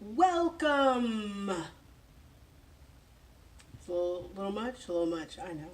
Welcome! It's a little much. I know.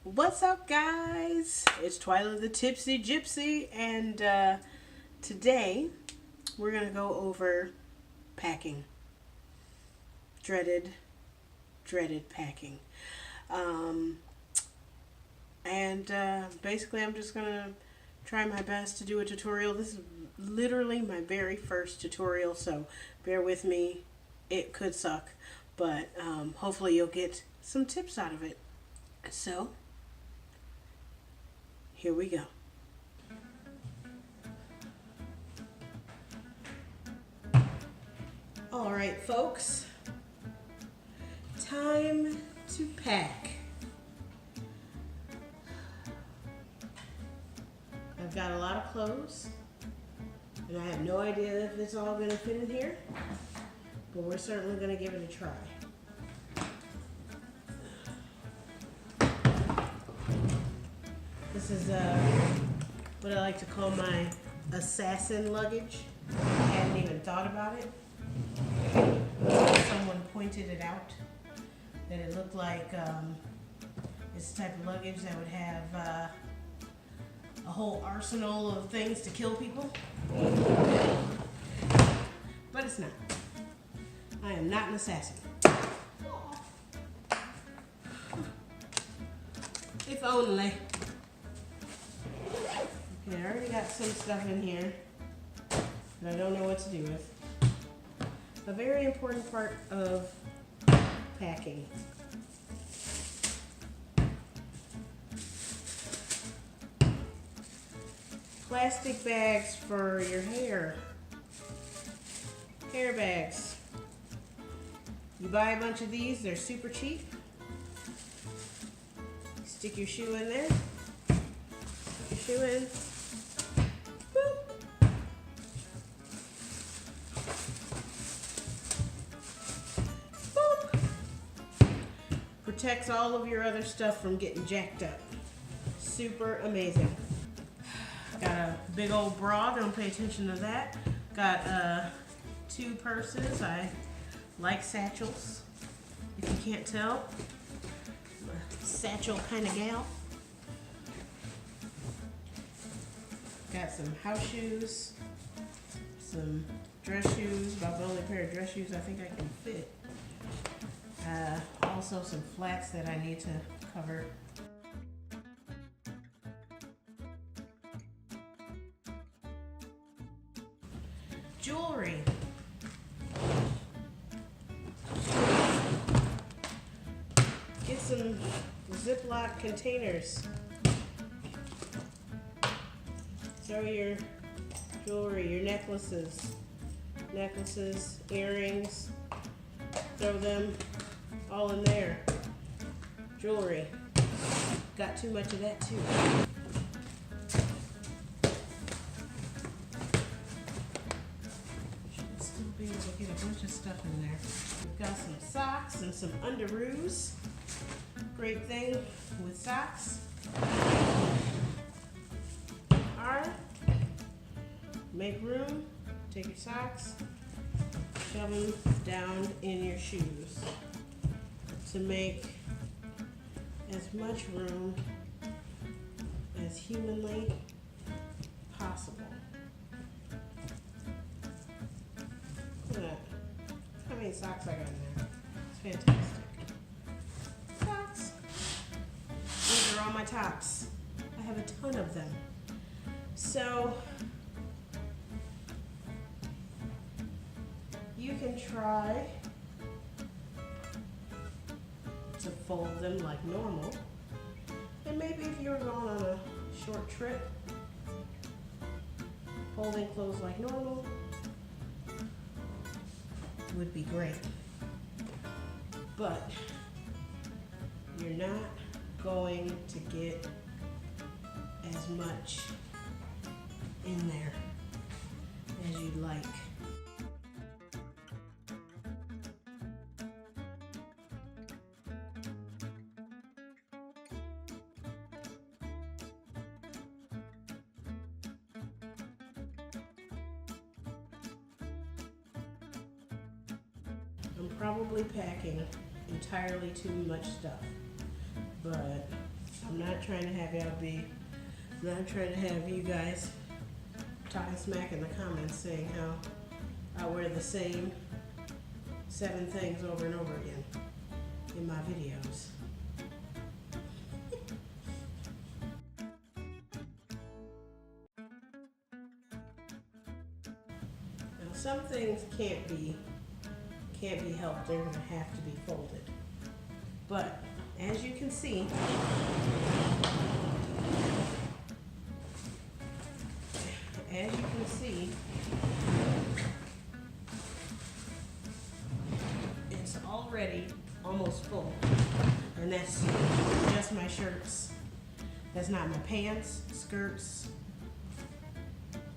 What's up, guys? It's Twilight the Tipsy Gypsy, and today we're gonna go over packing. Dreaded packing. Basically I'm just gonna try my best to do a tutorial. This is literally my very first tutorial, so bear with me. It could suck, but hopefully you'll get some tips out of it. So here we go. All right, folks, time to pack. I've got a lot of clothes, and I have no idea if it's all going to fit in here, but we're certainly going to give it a try. This is what I like to call my assassin luggage. I hadn't even thought about it. Someone pointed it out, that it looked like it's the type of luggage that would have a whole arsenal of things to kill people. But it's not. I am not an assassin. If only. Okay, I already got some stuff in here that I don't know what to do with. A very important part of packing. Plastic bags for your hair. Hair bags. You buy a bunch of these, they're super cheap. Stick your shoe in there. Stick your shoe in. Boop. Boop. Protects all of your other stuff from getting jacked up. Super amazing. Got a big old bra, don't pay attention to that. Got 2 purses. I like satchels, if you can't tell. I'm a satchel kind of gal. Got some house shoes, some dress shoes, about the only pair of dress shoes I think I can fit. Also some flats that I need to cover. Jewelry. Get some Ziploc containers. Throw your jewelry, your necklaces, earrings, throw them all in there. Jewelry. Got too much of that too. Be able to get a bunch of stuff in there. We've got some socks and some underoos. Great thing with socks. Alright. Make room. Take your socks. Shove them down in your shoes to make as much room as humanly possible. Look at that. How many socks I got in there? It's fantastic. Socks. These are all my tops. I have a ton of them. So you can try to fold them like normal. And maybe if you were going on a short trip, folding clothes like normal would be great. But you're not going to get as much in there as you'd like. I'm probably packing entirely too much stuff, but I'm not trying to have you guys talking smack in the comments saying how I wear the same 7 things over and over again in my videos. Now some things can't be helped, they're gonna have to be folded. But as you can see, it's already almost full. And that's just my shirts. That's not my pants, skirts,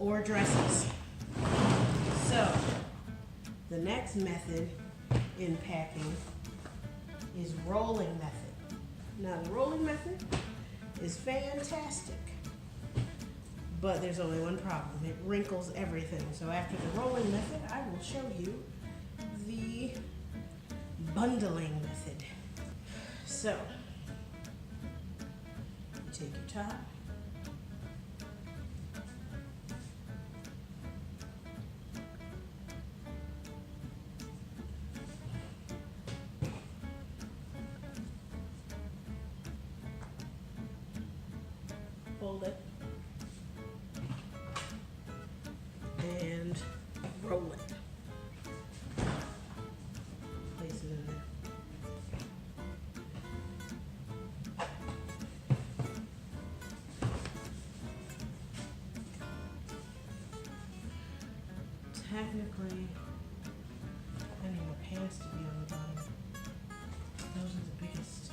or dresses. So, the next method in packing is rolling method. Now, the rolling method is fantastic, but there's only one problem. It wrinkles everything. So after the rolling method, I will show you the bundling method. So, you take your top, fold it, and roll it. Place it in there. Technically, I need my pants to be on the bottom. Those are the biggest.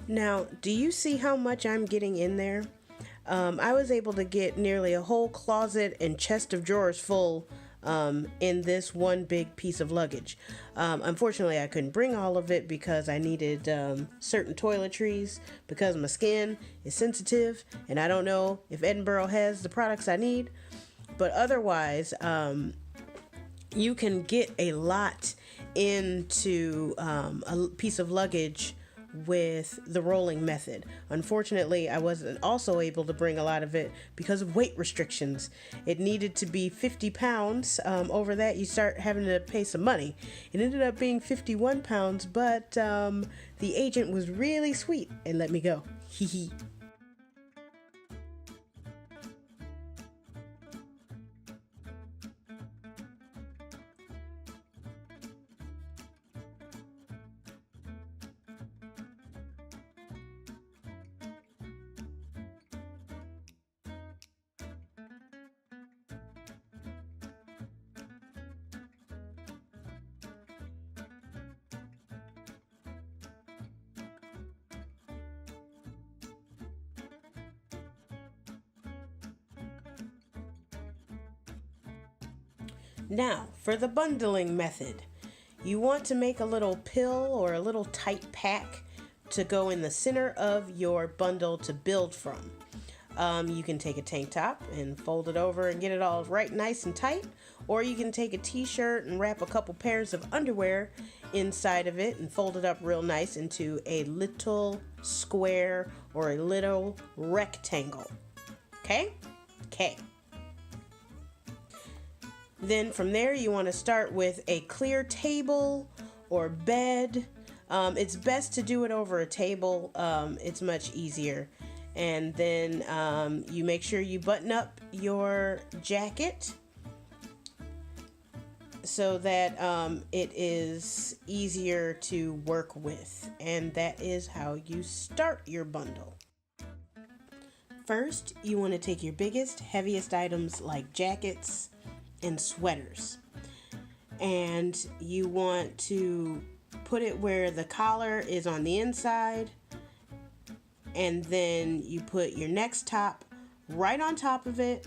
Now, do you see how much I'm getting in there? I was able to get nearly a whole closet and chest of drawers full in this one big piece of luggage. Unfortunately, I couldn't bring all of it because I needed certain toiletries because my skin is sensitive and I don't know if Edinburgh has the products I need. But otherwise, you can get a lot into a piece of luggage with the rolling method. Unfortunately, I wasn't also able to bring a lot of it because of weight restrictions. It needed to be 50 pounds. Over that, you start having to pay some money. It ended up being 51 pounds, but the agent was really sweet and let me go. Hee hee. Now, for the bundling method, you want to make a little pill or a little tight pack to go in the center of your bundle to build from. You can take a tank top and fold it over and get it all right nice and tight, or you can take a t-shirt and wrap a couple pairs of underwear inside of it and fold it up real nice into a little square or a little rectangle. Okay? Okay. Then from there, you want to start with a clear table or bed. It's best to do it over a table. It's much easier. And then you make sure you button up your jacket so that it is easier to work with. And that is how you start your bundle. First, you want to take your biggest, heaviest items like jackets and sweaters. and you want to put it where the collar is on the inside, and then you put your next top right on top of it,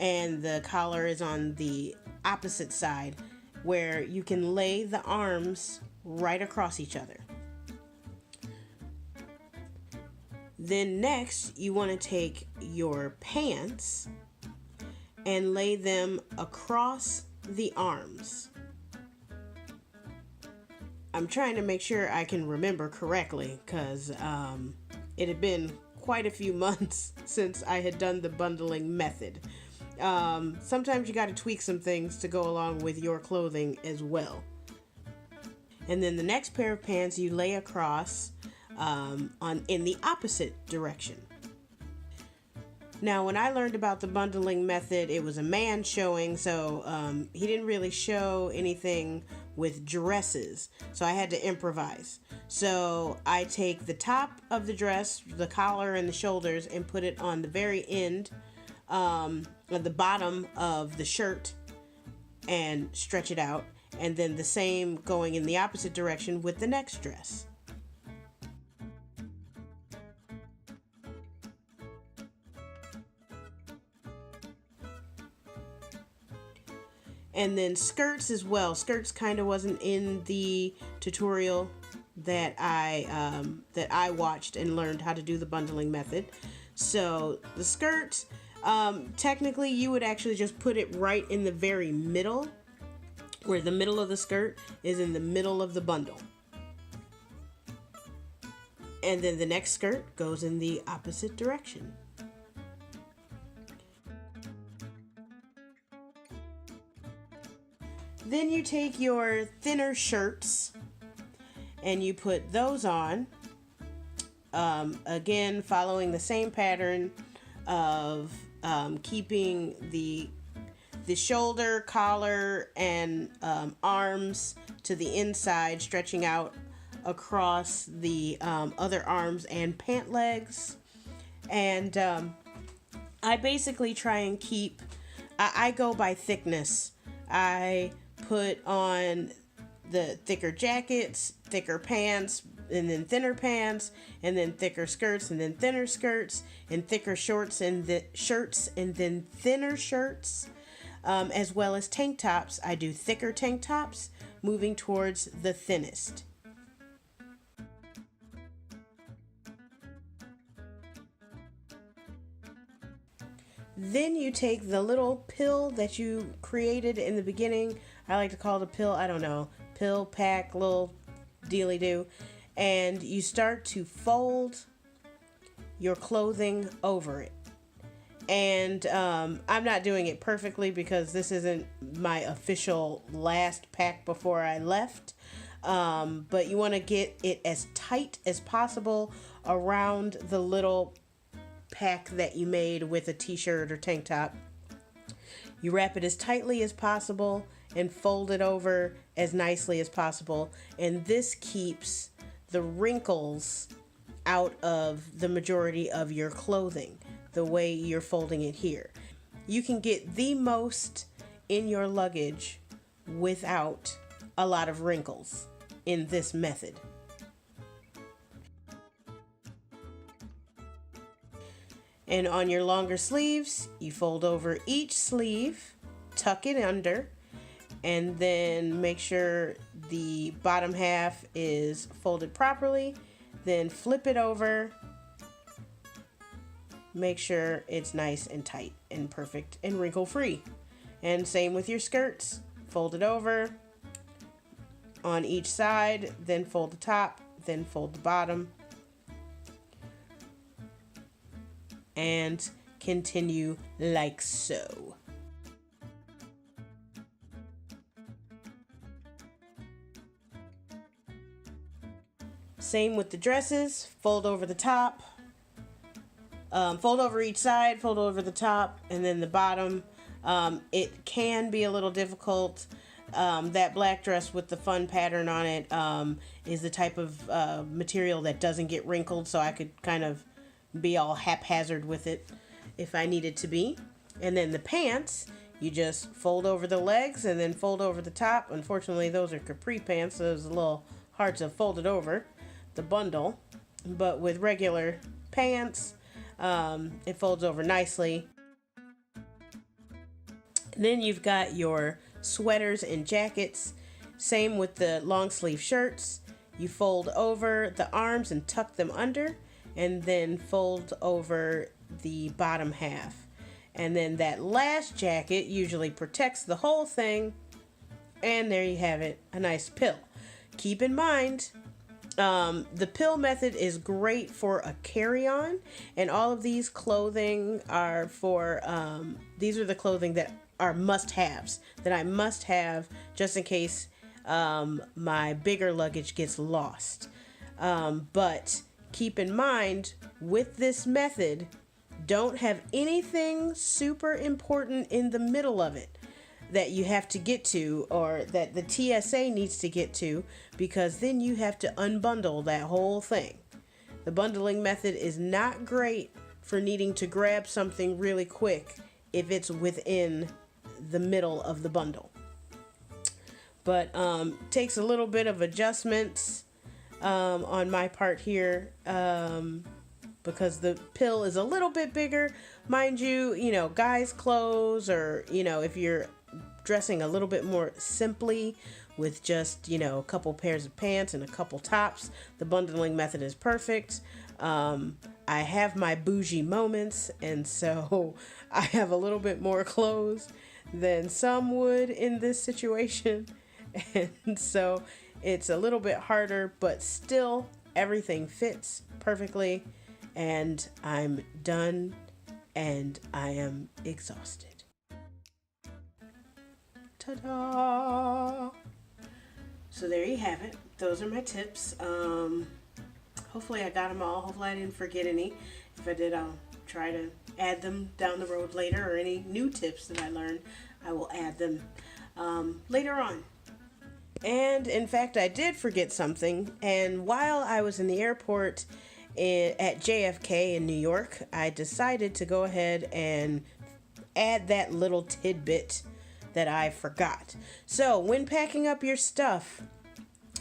and the collar is on the opposite side, where you can lay the arms right across each other. Then next, you want to take your pants and lay them across the arms. I'm trying to make sure I can remember correctly, because it had been quite a few months since I had done the bundling method. Sometimes you got to tweak some things to go along with your clothing as well. And then the next pair of pants you lay across in the opposite direction. Now, when I learned about the bundling method, it was a man showing, so he didn't really show anything with dresses, so I had to improvise. So I take the top of the dress, the collar and the shoulders, and put it on the very end, at the bottom of the shirt, and stretch it out, and then the same going in the opposite direction with the next dress. And then skirts as well. Skirts kind of wasn't in the tutorial that I watched and learned how to do the bundling method. So the skirts, technically you would actually just put it right in the very middle, where the middle of the skirt is in the middle of the bundle. And then the next skirt goes in the opposite direction. Then you take your thinner shirts and you put those on, again following the same pattern of keeping the shoulder, collar, and arms to the inside, stretching out across the other arms and pant legs. And I basically try and keep, I go by thickness. I put on the thicker jackets, thicker pants, and then thinner pants, and then thicker skirts, and then thinner skirts, and thicker shorts, and shirts, and then thinner shirts, as well as tank tops. I do thicker tank tops, moving towards the thinnest. Then you take the little pill that you created in the beginning. I like to call it a pill, I don't know, pill, pack, little dealy-do. And you start to fold your clothing over it. And I'm not doing it perfectly because this isn't my official last pack before I left. But you want to get it as tight as possible around the little pack that you made with a t-shirt or tank top. You wrap it as tightly as possible and fold it over as nicely as possible, and this keeps the wrinkles out of the majority of your clothing the way you're folding it here. You can get the most in your luggage without a lot of wrinkles in this method. And on your longer sleeves, you fold over each sleeve, tuck it under, and then make sure the bottom half is folded properly. Then flip it over. Make sure it's nice and tight and perfect and wrinkle free. And same with your skirts. Fold it over on each side, then fold the top, then fold the bottom. And continue like so. Same with the dresses. Fold over the top. Fold over each side, fold over the top, and then the bottom. It can be a little difficult. That black dress with the fun pattern on it is the type of material that doesn't get wrinkled, so I could kind of be all haphazard with it if I needed to be. And then the pants, You just fold over the legs and then fold over the top. Unfortunately, those are capri pants, so it's a little hard to fold it over the bundle. But with regular pants, it folds over nicely. And then you've got your sweaters and jackets. Same with the long sleeve shirts. You fold over the arms and tuck them under, and then fold over the bottom half. And then that last jacket usually protects the whole thing. And there you have it, a nice pill. Keep in mind, the pill method is great for a carry-on, and all of these clothing are for, these are the clothing that are must-haves, that I must have just in case my bigger luggage gets lost. But keep in mind, with this method, don't have anything super important in the middle of it that you have to get to, or that the TSA needs to get to, because then you have to unbundle that whole thing. The bundling method is not great for needing to grab something really quick if it's within the middle of the bundle. But takes a little bit of adjustments on my part here, because the pill is a little bit bigger. Mind you, guys' clothes, or, if you're dressing a little bit more simply with just, a couple pairs of pants and a couple tops, the bundling method is perfect. I have my bougie moments, and so I have a little bit more clothes than some would in this situation. And so it's a little bit harder, but still everything fits perfectly. And I'm done, and I am exhausted. Ta-da! So there you have it. Those are my tips. Hopefully I got them all. Hopefully I didn't forget any. If I did, I'll try to add them down the road later, or any new tips that I learned, I will add them later on. And in fact, I did forget something. And while I was in the airport at JFK in New York, I decided to go ahead and add that little tidbit that I forgot. So when packing up your stuff,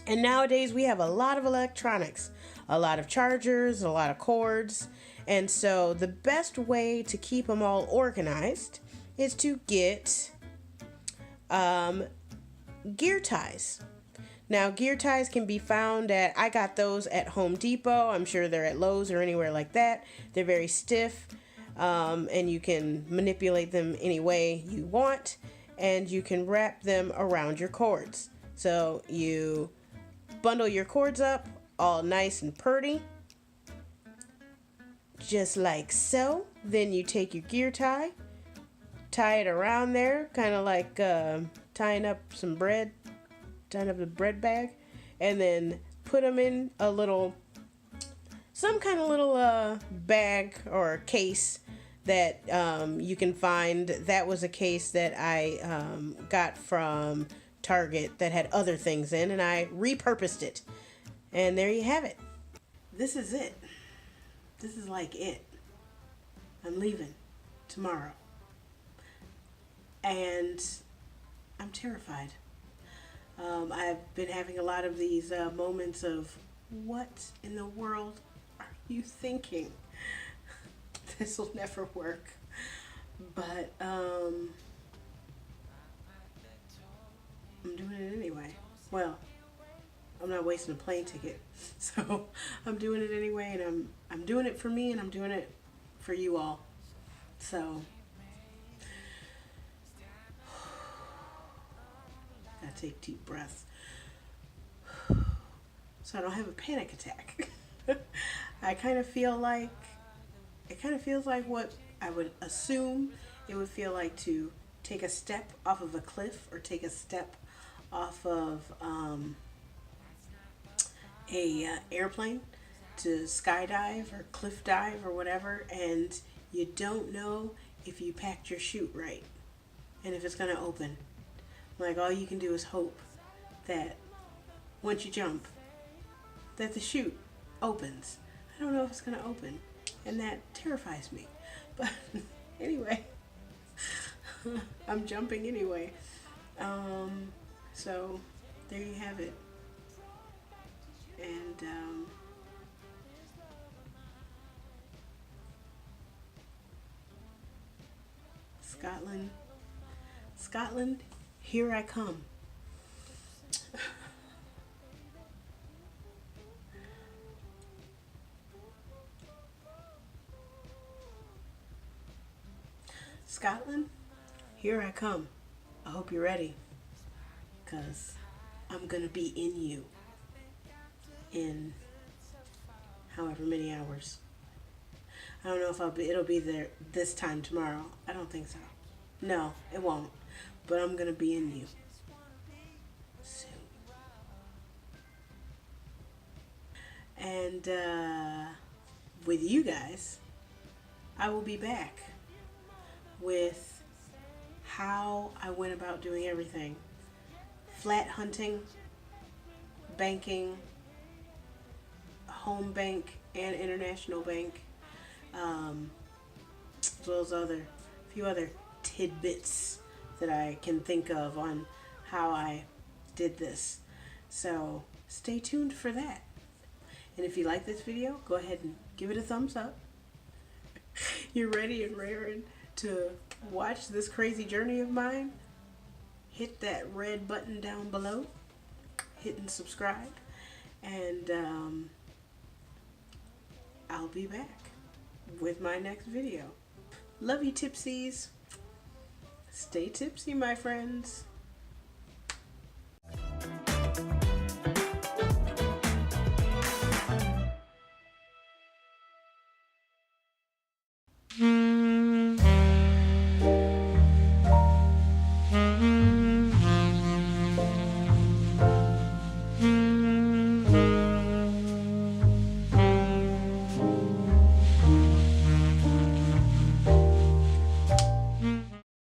and nowadays we have a lot of electronics, a lot of chargers, a lot of cords, and so the best way to keep them all organized is to get gear ties. Now, gear ties can be found I got those at Home Depot. I'm sure they're at Lowe's or anywhere like that. They're very stiff, and you can manipulate them any way you want, and you can wrap them around your cords. So you bundle your cords up all nice and pretty, just like so. Then you take your gear tie, tie it around there, kind of like tying up some bread, tying up the bread bag, and then put them in some kind of little bag or case that you can find. That was a case that I got from Target that had other things in, and I repurposed it. And there you have it. This is it. This is like it. I'm leaving tomorrow. And I'm terrified. I've been having a lot of these moments of, what in the world are you thinking? This will never work. But I'm doing it anyway. Well, I'm not wasting a plane ticket, so I'm doing it anyway, and I'm doing it for me, and I'm doing it for you all. So gotta take deep breaths so I don't have a panic attack. It kind of feels like what I would assume it would feel like to take a step off of a cliff, or take a step off of a airplane, to skydive or cliff dive or whatever, and you don't know if you packed your chute right and if it's going to open. Like, all you can do is hope that once you jump, that the chute opens. I don't know if it's going to open, and that terrifies me. But anyway, I'm jumping anyway. So there you have it. And Scotland, here I come. Scotland, here I come. I hope you're ready, because I'm gonna be in you in however many hours. I don't know if it'll be there this time tomorrow. I don't think so. No, it won't. But I'm gonna be in you soon. And with you guys, I will be back with how I went about doing everything. Flat hunting, banking, home bank and international bank, as well as a few other tidbits that I can think of on how I did this. So stay tuned for that. And if you like this video, go ahead and give it a thumbs up. You're ready and raring to watch this crazy journey of mine? Hit that red button down below, hit and subscribe, and I'll be back with my next video. Love you, Tipsies. Stay tipsy, my friends.